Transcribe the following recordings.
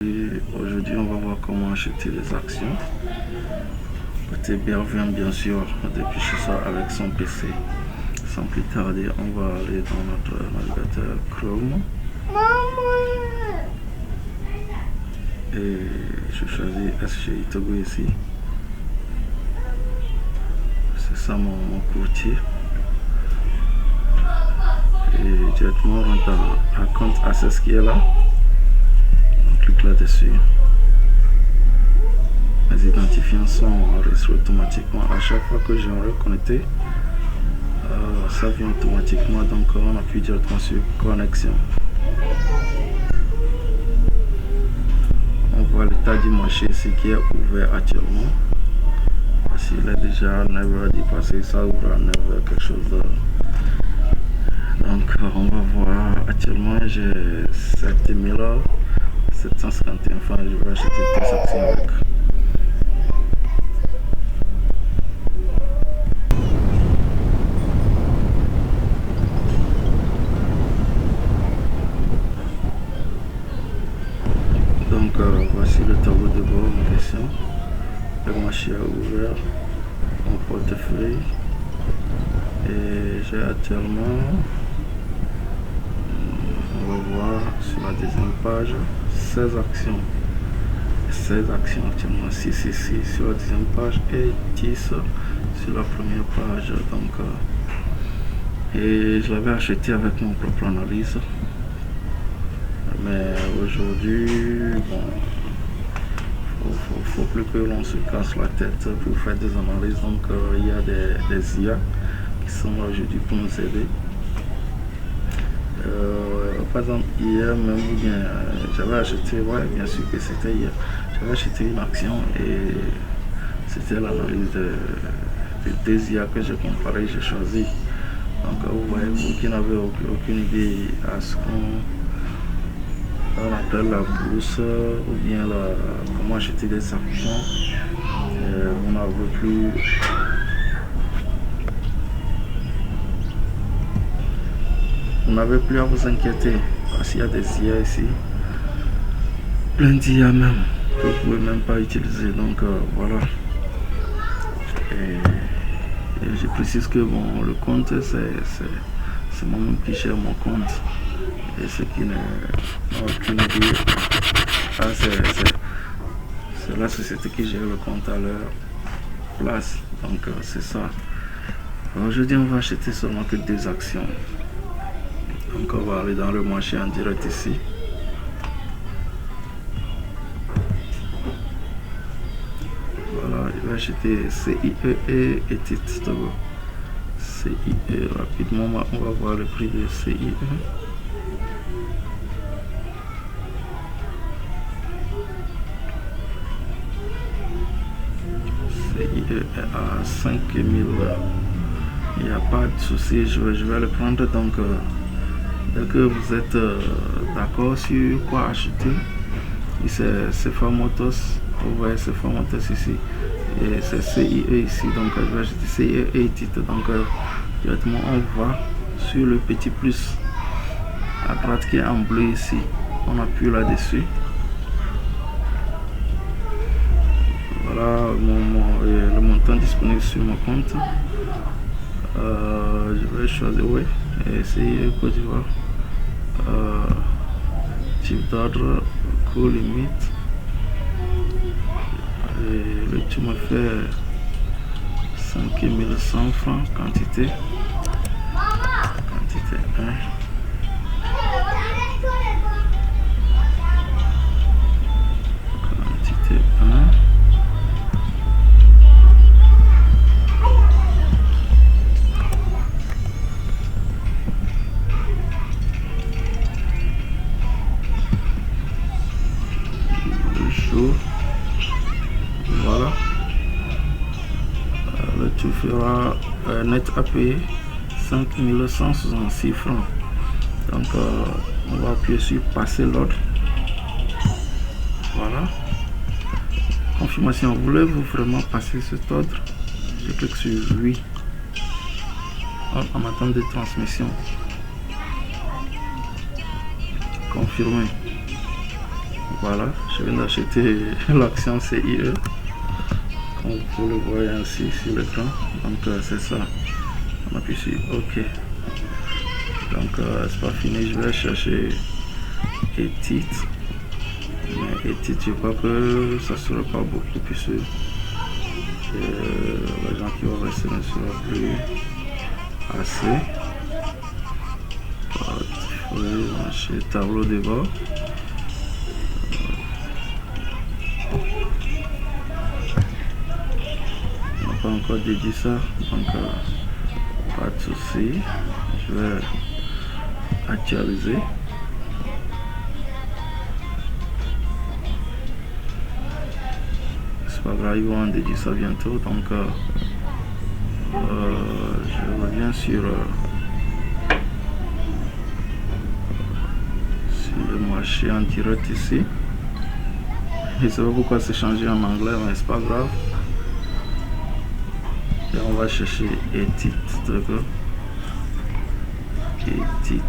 Aujourd'hui, on va voir comment acheter les actions. Côté bienvenue, bien sûr, depuis chez soi avec son PC. Sans plus tarder, on va aller dans notre navigateur Chrome. Et je choisis SGI Togo ici. C'est ça mon courtier. Et directement, on rentre dans un compte Access qui est là. On clique là-dessus. Les identifiants sont enregistrés automatiquement. À chaque fois que j'aimerais connecter, ça vient automatiquement. Donc on appuie directement sur connexion. On voit l'état du marché ici qui est ouvert actuellement. Voici, il est déjà à 9h du passé, ça ouvre à 9h quelque chose. Donc on va voir, actuellement j'ai 7751 francs, je vais acheter des actions avec. Donc voici le tableau de bord en question. Le marché a ouvert mon portefeuille et j'ai actuellement, on va voir sur la deuxième page, 16 actions. 16 actions actuellement, 6 ici sur la deuxième page et 10 sur la première page. Donc, et je l'avais acheté avec mon propre analyse. Mais aujourd'hui, bon, faut plus que l'on se casse la tête pour faire des analyses. Donc il y a des IA qui sont là aujourd'hui pour nous aider. Par exemple, hier même, ou bien j'avais acheté, ouais, bien sûr que c'était hier, j'avais acheté une action et c'était l'analyse de deux IA que j'ai comparé, j'ai choisi. Donc vous voyez, vous qui n'avez aucune idée à ce qu'on appelle la bourse ou bien comment acheter des actions, on n'avait plus à vous inquiéter parce qu'il y a des IA ici, plein d'IA même que vous pouvez même pas utiliser. Donc voilà, et je précise que bon, le compte c'est moi-même qui gère mon compte. Et ceux qui n'ont aucune idée, c'est la société qui gère le compte à leur place. Donc c'est ça. Aujourd'hui on va acheter seulement que des actions. Donc on va aller dans le marché en direct ici. Voilà, je vais acheter CIE et titres Togo. CIE, rapidement on va voir le prix de CIE. CIE est à 5000. Il n'y a pas de souci, je vais le prendre. Donc dès que vous êtes d'accord sur quoi acheter, c'est Famotos, vous voyez c'est Famotos ici et c'est CIE ici. Donc je vais acheter CIE et titre. Donc directement on va sur le petit plus à droite qui est en bleu ici, on appuie là-dessus. Voilà le montant disponible sur mon compte. Je vais choisir oui et essayer Côte d'Ivoire. Type d'ordre, coût limite. Et le tout me fait 5100 francs, quantité 1. Quantité 1. Voilà, le tout fera net à payer 5166 francs. Donc on va appuyer sur passer l'ordre. Voilà, confirmation. Voulez-vous vraiment passer cet ordre? Je clique sur oui en attente de transmission. Confirmer. Voilà, je viens d'acheter l'action CIE. Comme vous le voyez ainsi sur l'écran. Donc c'est ça. On appuie sur OK. Donc c'est pas fini, je vais chercher Edit. Mais Edit, je crois que ça sera pas beaucoup puisque les gens qui vont rester ne sera plus assez. Chez tableau de bord. On n'a pas encore dédié ça, donc pas de souci. Je vais actualiser. C'est pas grave, ils vont dédier ça bientôt, donc je reviens sur le marché en direct ici. Je ne sais pas pourquoi c'est changé en anglais, mais c'est pas grave. Et on va chercher Edit Togo. Edit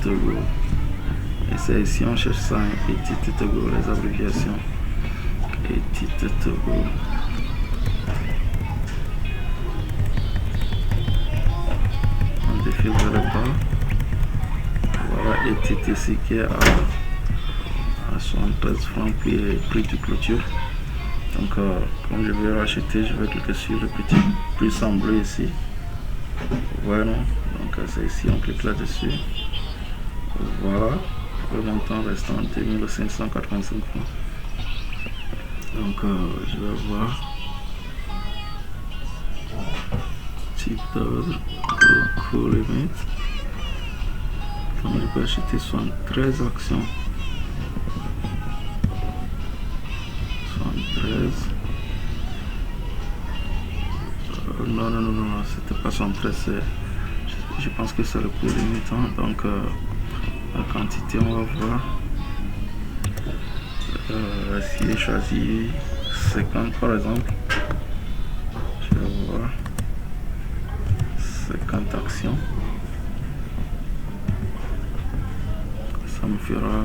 Togo. Et c'est ici on cherche ça, Edit Togo, les abréviations. Edit Togo. On défile vers le bas. Voilà, Edit ici qui est à 73 francs prix de clôture. Donc comme je vais racheter, je vais cliquer sur le petit plus en bleu ici. Voilà, donc c'est ici, on clique là-dessus. Voilà, le montant restant 2585 francs. Donc je vais voir type d'ordre, coût limite. Donc je peux acheter 73 actions. 73. Non, c'était pas 73, je pense que c'est le coût limite. Hein. Donc la quantité, on va voir. Si j'ai choisi 50 par exemple, je vais voir 50 actions, ça me fera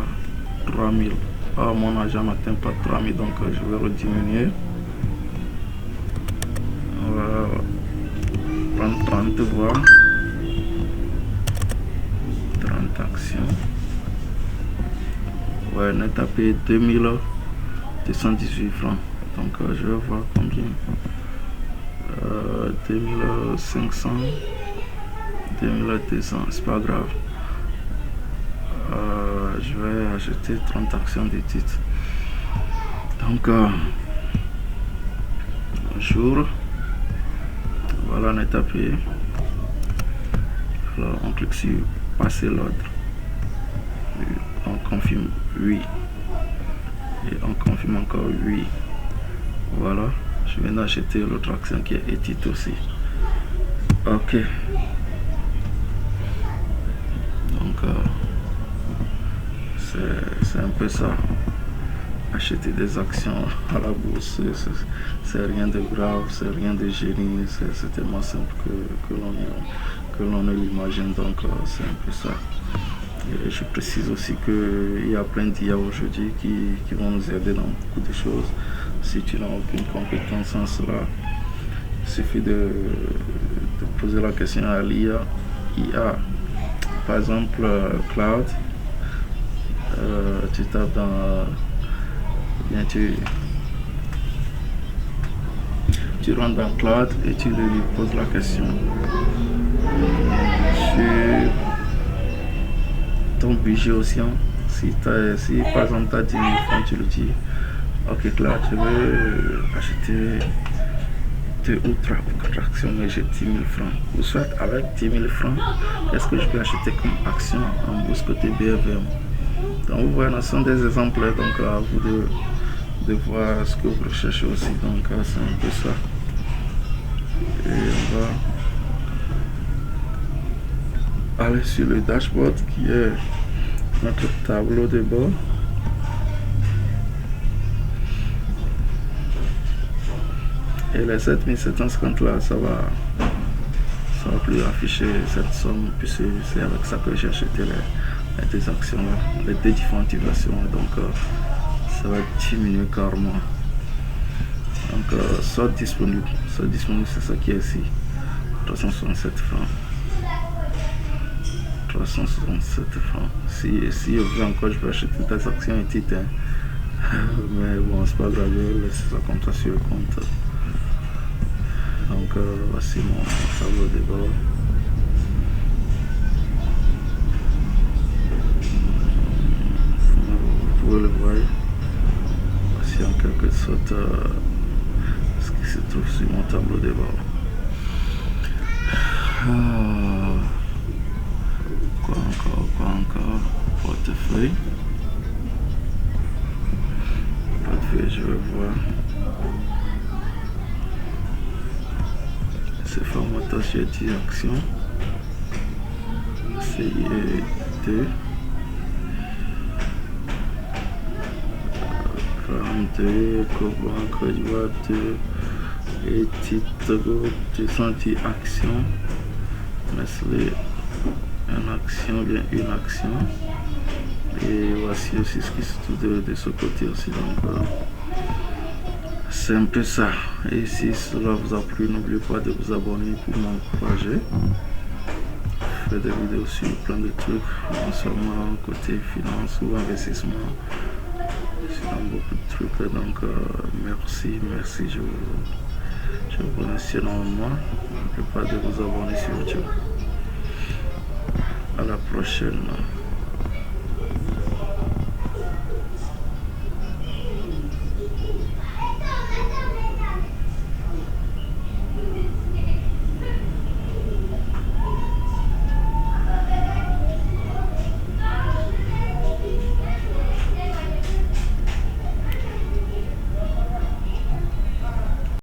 3000. Ah, mon argent n'atteint pas 3000, donc je vais rediminuer. On va prendre 30 voix, 30 actions. Ouais, net à payer 2218 francs. Donc je vais voir combien. 2500, 2200, c'est pas grave. Je vais acheter 30 actions de titres. Donc jour, voilà, net à payer. Alors on clique sur passer l'ordre. On confirme oui. Et on confirme encore oui. Voilà, je viens d'acheter l'autre action qui est Edit aussi. Ok. Donc c'est un peu ça. Acheter des actions à la bourse, c'est rien de grave, c'est rien de génie, c'est tellement simple que l'on ne l'imagine. Donc c'est un peu ça. Et je précise aussi qu'il y a plein d'IA aujourd'hui qui vont nous aider dans beaucoup de choses. Si tu n'as aucune compétence en cela, il suffit de poser la question à l'IA. Par exemple, cloud, tu tapes dans... Bien, tu rentres dans cloud et tu lui poses la question sur ton budget océan. Si par exemple tu as 10 000 francs, tu le dis ok cloud, je veux acheter 2 ou 3 ou 4 actions, mais j'ai 10 000 francs. Ou soit avec 10 000 francs, qu'est-ce que je peux acheter comme action en bourse côté BFM. Donc vous voyez, ce sont des exemples, donc à vous de voir ce que vous recherchez aussi. Donc c'est un peu ça. Et on va aller sur le dashboard qui est notre tableau de bord. Et les 7750 là, ça va plus afficher cette somme, puisque c'est avec ça que j'ai acheté les deux actions là, les deux différentes versions. Donc ça va diminuer carrément. Donc soit disponible, c'est ça qui est ici. 367 francs. 367 francs. Si je veux encore, je vais acheter toutes les actions et titres. Mais bon, c'est pas grave, je vais laisser ça comme ça sur le compte. Donc voici mon tableau de bord. Vous pouvez le voir. Voici en quelque sorte ce qui se trouve sur mon tableau de bord. Quoi encore? Portefeuille, je vais voir. C'est formatage, j'ai dit action. C'est 2. 42, Cobanque, Côte et titre, 200 action. Nestlé, une action, bien une action. Et voici aussi ce qui se trouve de ce côté aussi. Donc, c'est un peu ça. Et si cela vous a plu, n'oubliez pas de vous abonner pour m'encourager. Je fais des vidéos sur plein de trucs, non seulement côté finance ou investissement, sinon beaucoup de trucs. Donc, merci, je vous remercie énormément. N'oubliez pas de vous abonner sur YouTube. À la prochaine.